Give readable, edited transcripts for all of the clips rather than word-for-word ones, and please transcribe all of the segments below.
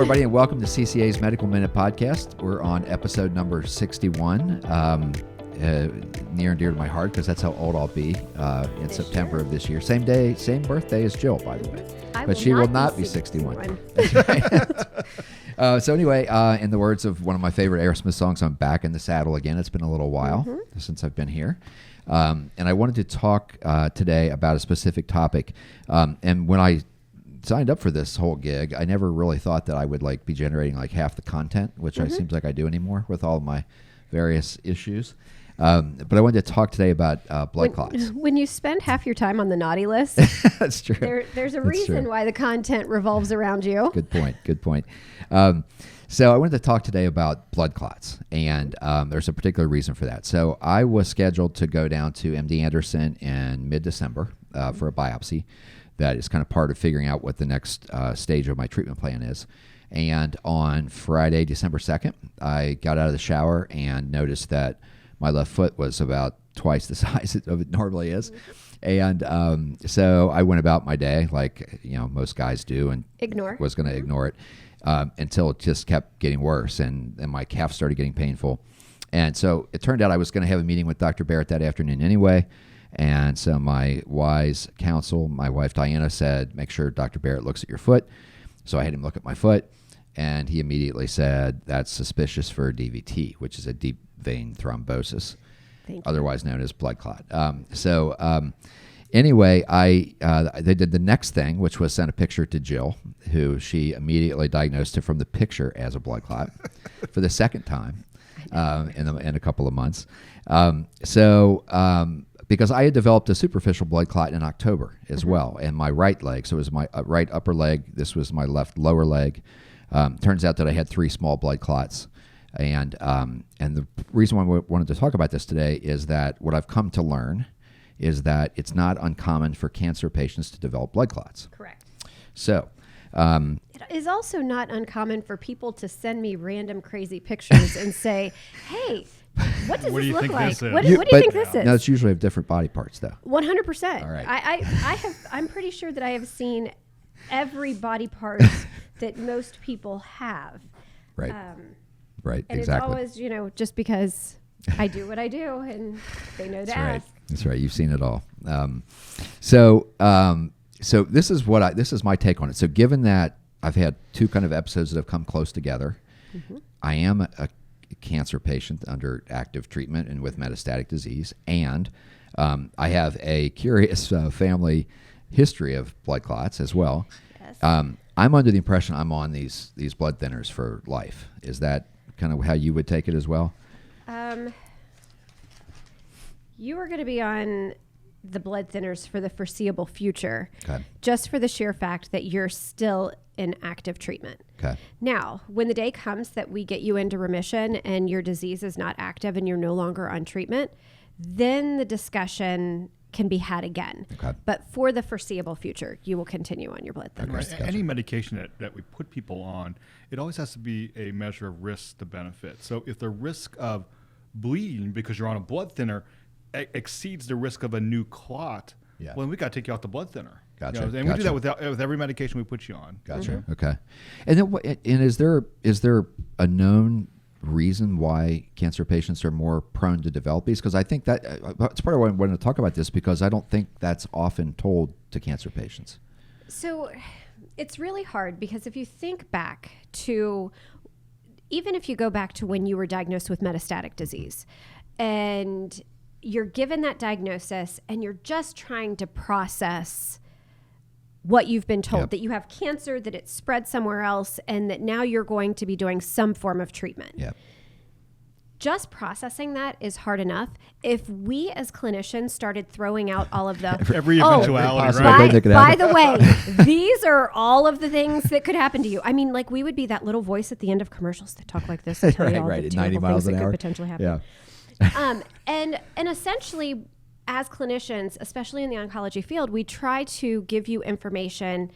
everybody, and welcome to CCA's Medical Minute Podcast. We're on episode number 61, near and dear to my heart because that's how old I'll be in September of this year. Same day, same birthday as Jill, by the way. But she will not be 61. That's right. So anyway, in the words of one of my favorite Aerosmith songs, I'm back in the saddle again. It's been a little while since I've been here. And I wanted to talk today about a specific topic. And when I signed up for this whole gig, I never really thought that I would be generating half the content, which it seems like I do anymore with all of my various issues. But I wanted to talk today about blood clots. When you spend half your time on the naughty list, that's true. There's a reason why the content revolves around you. Good point. So I wanted to talk today about blood clots, and there's a particular reason for that. So I was scheduled to go down to MD Anderson in mid-December for a biopsy. That is kind of part of figuring out what the next stage of my treatment plan is. And on Friday, December 2nd, I got out of the shower and noticed that my left foot was about twice the size of it normally is. And so I went about my day like, most guys do, and was going to ignore it until it just kept getting worse, and my calf started getting painful. And so it turned out I was going to have a meeting with Dr. Barrett that afternoon anyway. And so my wise counsel, my wife Diana, said, make sure Dr. Barrett looks at your foot. So I had him look at my foot, and he immediately said, that's suspicious for DVT, which is a deep vein thrombosis, otherwise known as blood clot. Anyway, they did the next thing, which was send a picture to Jill, who she immediately diagnosed it from the picture as a blood clot for the second time in a couple of months. Because I had developed a superficial blood clot in October as well, and my right leg. So it was my right upper leg. This was my left lower leg. Turns out that I had 3 small blood clots. And the reason why we wanted to talk about this today is that what I've come to learn is that it's not uncommon for cancer patients to develop blood clots. Correct. So it is also not uncommon for people to send me random crazy pictures and say, hey, what does this look like? What do you think this is? No, it's usually of different body parts, though. 100%. All right. I'm pretty sure that I have seen every body part that most people have. Right. Right. And exactly. it's always, just because I do what I do, and they know to ask. That's right. You've seen it all. So this is my take on it. So given that I've had 2 kind of episodes that have come close together, I am a cancer patient under active treatment and with metastatic disease, and I have a curious family history of blood clots as well. Yes. I'm under the impression I'm on these blood thinners for life. Is that kind of how you would take it as well? You are going to be on the blood thinners for the foreseeable future, okay, just for the sheer fact that you're still in active treatment. Okay. Now, when the day comes that we get you into remission and your disease is not active and you're no longer on treatment, then the discussion can be had again. Okay. But for the foreseeable future, you will continue on your blood thinners. Right. Gotcha. Any medication that we put people on, it always has to be a measure of risk to benefit. So if the risk of bleeding because you're on a blood thinner exceeds the risk of a new clot, well, then we got to take you off the blood thinner. Gotcha. And we do that with every medication we put you on. Gotcha. Okay. And then, is there a known reason why cancer patients are more prone to develop these? Because I think that it's part of why I wanted to talk about this, because I don't think that's often told to cancer patients. So it's really hard, because if you think back to, even if you go back to when you were diagnosed with metastatic disease, and you're given that diagnosis and you're just trying to process what you've been told, that you have cancer, that it's spread somewhere else, and that now you're going to be doing some form of treatment. Yep. Just processing that is hard enough. If we as clinicians started throwing out all of the every eventuality, right? By the way, these are all of the things that could happen to you. I mean, we would be that little voice at the end of commercials that talk like this and tell you all the terrible things that could potentially happen. Yeah. And essentially, as clinicians, especially in the oncology field, we try to give you information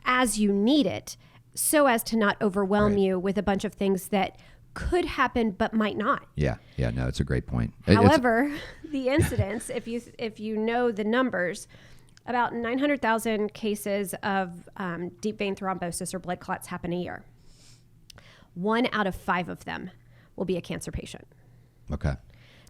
as you need it, so as to not overwhelm you with a bunch of things that could happen but might not. Yeah. No, it's a great point. However, the incidence, if you know the numbers, about 900,000 cases of deep vein thrombosis or blood clots happen a year. 1 out of 5 of them will be a cancer patient. Okay.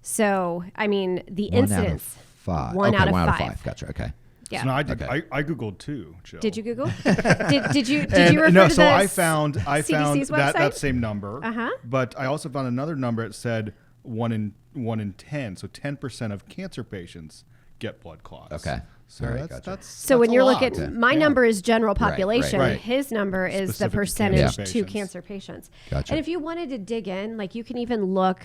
So, I mean, the 1 out of incidence. 5. One okay, out of 1 out of five. 5. Gotcha. Okay. Yeah. So no, I Googled too, Jill. Did you Google? did you And refer no, to so the I found CDC's that website? same number. Uh-huh. But I also found another number that said 1 in 10. So 10% of cancer patients get blood clots. Okay. So All right, that's, gotcha. that's So when a you're lot. looking, my Yeah. number is general Right, right, population. right. His number is the Specific to percentage cancer to patients. cancer patients. Gotcha. And if you wanted to dig in, like you can even look,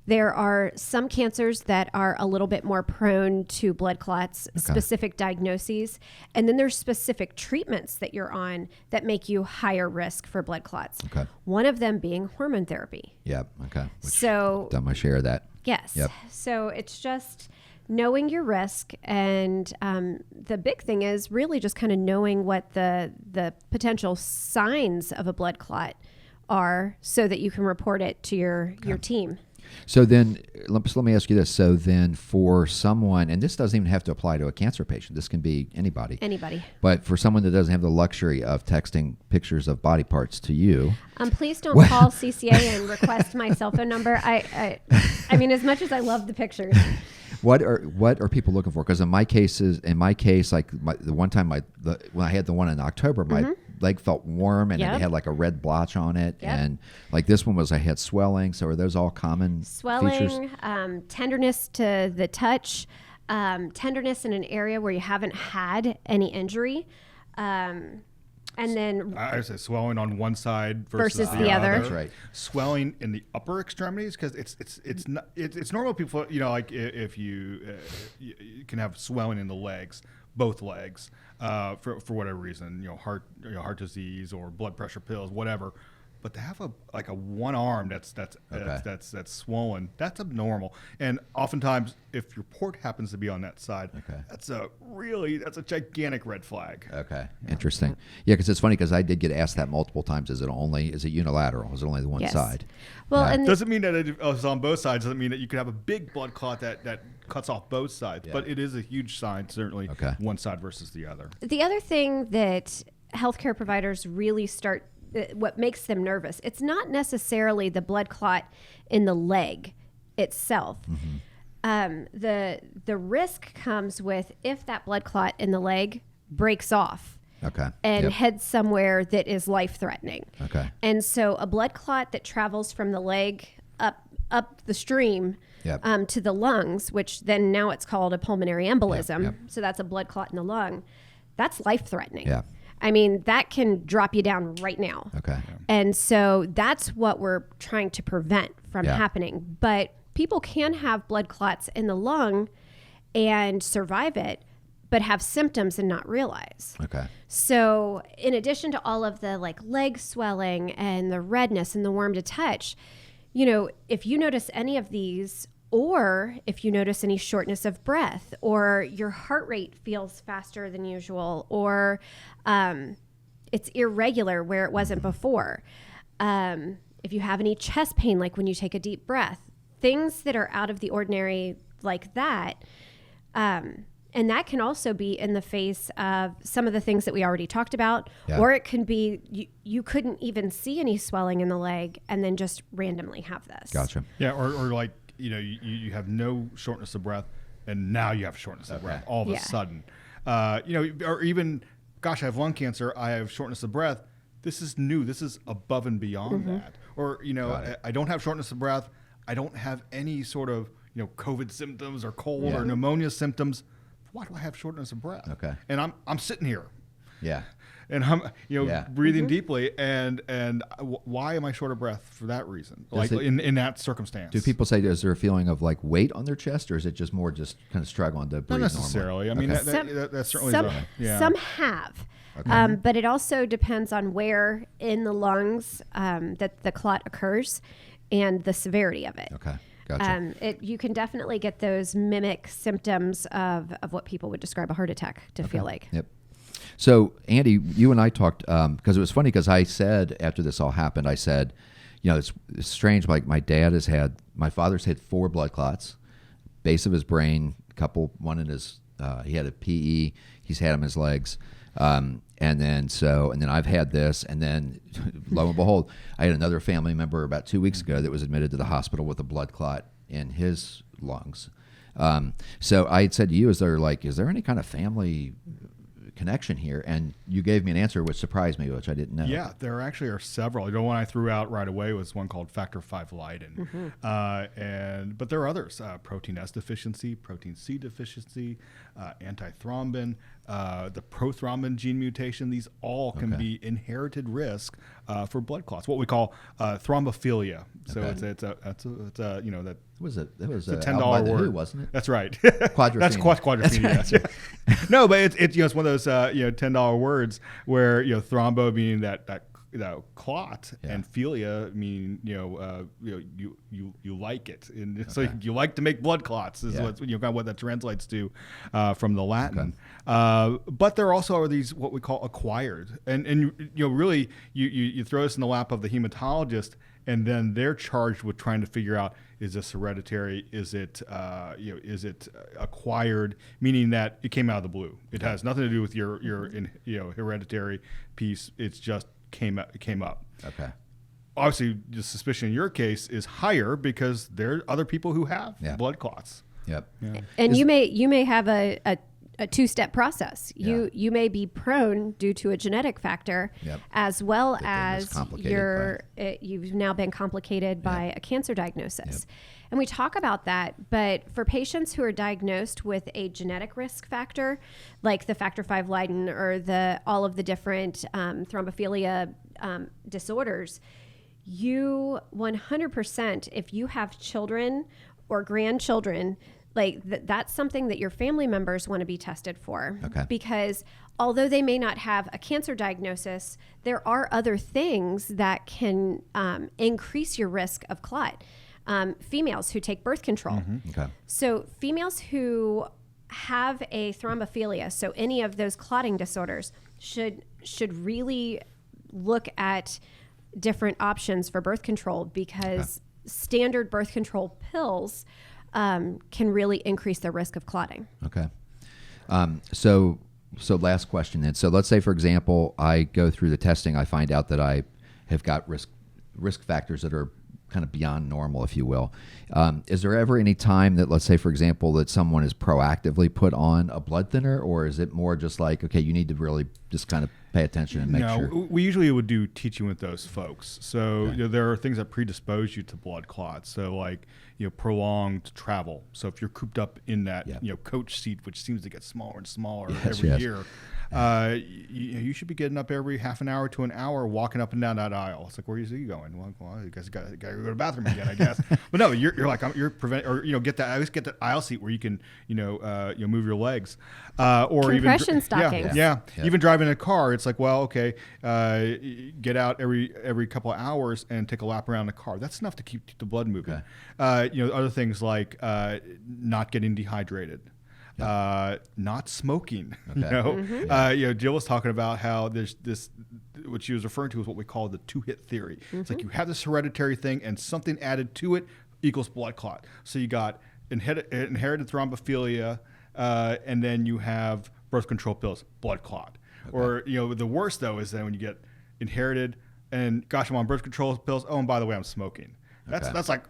there are some cancers that are a little bit more prone to blood clots, specific diagnoses. And then there's specific treatments that you're on that make you higher risk for blood clots. Okay. One of them being hormone therapy. Yep. Okay. Which So done my share of that. yes. Yep. So it's just knowing your risk, and the big thing is really just kind of knowing what the potential signs of a blood clot are, so that you can report it to your team. So then, let me ask you this. So then, for someone, and this doesn't even have to apply to a cancer patient. This can be anybody. Anybody. But for someone that doesn't have the luxury of texting pictures of body parts to you, Please don't call CCA and request my cell phone number. I mean, as much as I love the pictures. what are people looking for? Because in my case, like the one time when I had the one in October, my leg felt warm and Yep. it had like a red blotch on it, Yep. and like this one I had swelling. So are those all common features? Swelling, tenderness to the touch, tenderness in an area where you haven't had any injury, and then I say swelling on one side Versus the other. That's right. Swelling in the upper extremities, because it's normal. People, like if you can have swelling in the legs, both legs, for whatever reason, heart disease or blood pressure pills, whatever. But to have a one arm that's swollen, that's abnormal. And oftentimes, if your port happens to be on that side, that's a gigantic red flag. Okay, interesting. Yeah, because it's funny because I did get asked that multiple times. Is it unilateral? Is it only the one Yes. side? well, Yeah. and Doesn't mean that it's on both sides. Doesn't mean that you could have a big blood clot that cuts off both sides. Yeah. But it is a huge sign, certainly, one side versus the other. the other thing that healthcare providers really what makes them nervous, it's not necessarily the blood clot in the leg itself. The risk comes with if that blood clot in the leg breaks off and heads somewhere that is life-threatening. Okay. And so a blood clot that travels from the leg up the stream to the lungs, which then now it's called a pulmonary embolism. So that's a blood clot in the lung. That's life-threatening. Yeah. I mean, that can drop you down right now. Okay. And so that's what we're trying to prevent from happening. But people can have blood clots in the lung and survive it, but have symptoms and not realize. Okay. So in addition to all of the leg swelling and the redness and the warm to touch, if you notice any of these, or if you notice any shortness of breath, or your heart rate feels faster than usual, or it's irregular where it wasn't before, if you have any chest pain, like when you take a deep breath, things that are out of the ordinary like that, and that can also be in the face of some of the things that we already talked about, or it can be you couldn't even see any swelling in the leg and then just randomly have this. Gotcha. Yeah, or like, you have no shortness of breath, and now you have shortness of breath all of a sudden. Or even, gosh, I have lung cancer, I have shortness of breath. This is new. This is above and beyond that. Or, I don't have shortness of breath. I don't have any sort of, COVID symptoms or cold or pneumonia symptoms. Why do I have shortness of breath? Okay. And I'm sitting here. Yeah. And I'm, breathing deeply, and why am I short of breath for that reason? In that circumstance. Do people say, is there a feeling of weight on their chest, or is it just more kind of struggling to breathe Not necessarily. normally? I mean, that certainly is some have. But it also depends on where in the lungs that the clot occurs and the severity of it. Okay. Gotcha. You can definitely get those mimic symptoms of what people would describe a heart attack to feel like. Yep. So, Andy, you and I talked, because it was funny because I said, after this all happened, I said, it's strange. Like my father's had 4 blood clots, base of his brain, one in his He had a PE. He's had him in his legs. And then I've had this, and then lo and behold, I had another family member about 2 weeks ago that was admitted to the hospital with a blood clot in his lungs. So I had said to you, is there any kind of family connection here? And you gave me an answer which surprised me, which I didn't know. Yeah, there actually are several. The one I threw out right away was one called factor V Leiden. But there are others: protein S deficiency, protein C deficiency, antithrombin, the prothrombin gene mutation. These all can be inherited risk for blood clots. What we call thrombophilia. So it's a you know that. It was a $10 word, Who, wasn't it? That's right. Quadrophenia. That's quadrophenia. That's right. No, but it's it's one of those $10 words where thrombo meaning that clot and philia mean you like it, and so you like to make blood clots is what kind of what that translates to from the Latin. But there also are these what we call acquired, and really you throw this in the lap of the hematologist, and then they're charged with trying to figure out, is this hereditary? Is it acquired? Meaning that it came out of the blue. It has nothing to do with your hereditary piece. It's just came up. Okay. Obviously, the suspicion in your case is higher because there are other people who have blood clots. Yep. Yeah. And you may have a two-step process. You may be prone due to a genetic factor, as well as you've now been complicated by a cancer diagnosis. And we talk about that, but for patients who are diagnosed with a genetic risk factor, like the factor V Leiden or all of the different thrombophilia disorders, you 100%, if you have children or grandchildren, that's something that your family members want to be tested for. Okay. Because although they may not have a cancer diagnosis, there are other things that can increase your risk of clot. Females who take birth control. Okay. So females who have a thrombophilia, so any of those clotting disorders, should really look at different options for birth control, because standard birth control pills can really increase the risk of clotting. Okay. So last question then. So let's say, for example, I go through the testing, I find out that I have got risk factors that are kind of beyond normal, if you will. Is there ever any time that, let's say, for example, that someone is proactively put on a blood thinner, or is it more just like, okay, you need to really just kind of pay attention and make sure? No, we usually would do teaching with those folks. So there are things that predispose you to blood clots. So like prolonged travel. So if you're cooped up in that coach seat, which seems to get smaller and smaller every year, you should be getting up every half an hour to an hour, walking up and down that aisle. It's like, where are you going? Well, you guys got to go to the bathroom again, I guess. But no, you're like get that. I always get the aisle seat where you can move your legs, or compression stockings. Yeah. Even driving a car, it's like, well, okay, get out every couple of hours and take a lap around the car. That's enough to keep the blood moving. Other things like not getting dehydrated. Not smoking. Jill was talking about how there's this, what she was referring to is what we call the two-hit theory. It's like you have this hereditary thing and something added to it equals blood clot. So you got inherited thrombophilia, and then you have birth control pills, blood clot. Or the worst though is then when you get inherited and gosh, I'm on birth control pills. Oh, and by the way, I'm smoking. That's like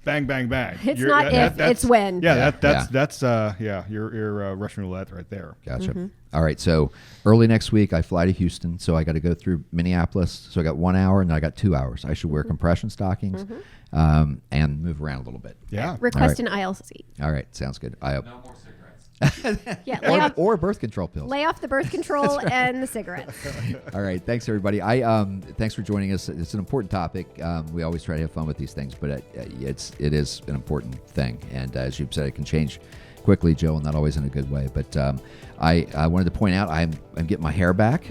bang, bang, bang. It's not if, it's when. Yeah, that's you're Russian roulette right there. Gotcha. All right, so early next week I fly to Houston, so I got to go through Minneapolis. So I got 1 hour, and then I got 2 hours. I should wear compression stockings and move around a little bit. Yeah. Request an aisle seat. All right, sounds good. No more cigarettes. or birth control pills. Lay off the birth control and the cigarettes. All right, thanks everybody. Thanks for joining us. It's an important topic. We always try to have fun with these things, but it is an important thing. And as you said, it can change quickly, Joe, and not always in a good way. But I wanted to point out I'm getting my hair back.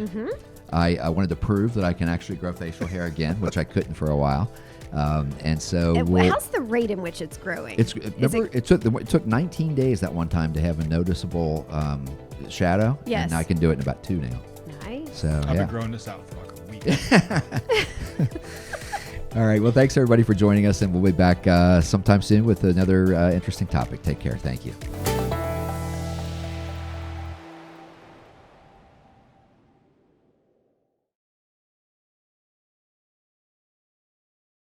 I wanted to prove that I can actually grow facial hair again, which I couldn't for a while. And so how's the rate in which it's growing? It took 19 days that one time to have a noticeable shadow. Yes. And I can do it in about 2 now. Nice. So I've been growing this out for like a week. All right. Well, thanks everybody for joining us, and we'll be back sometime soon with another interesting topic. Take care. Thank you.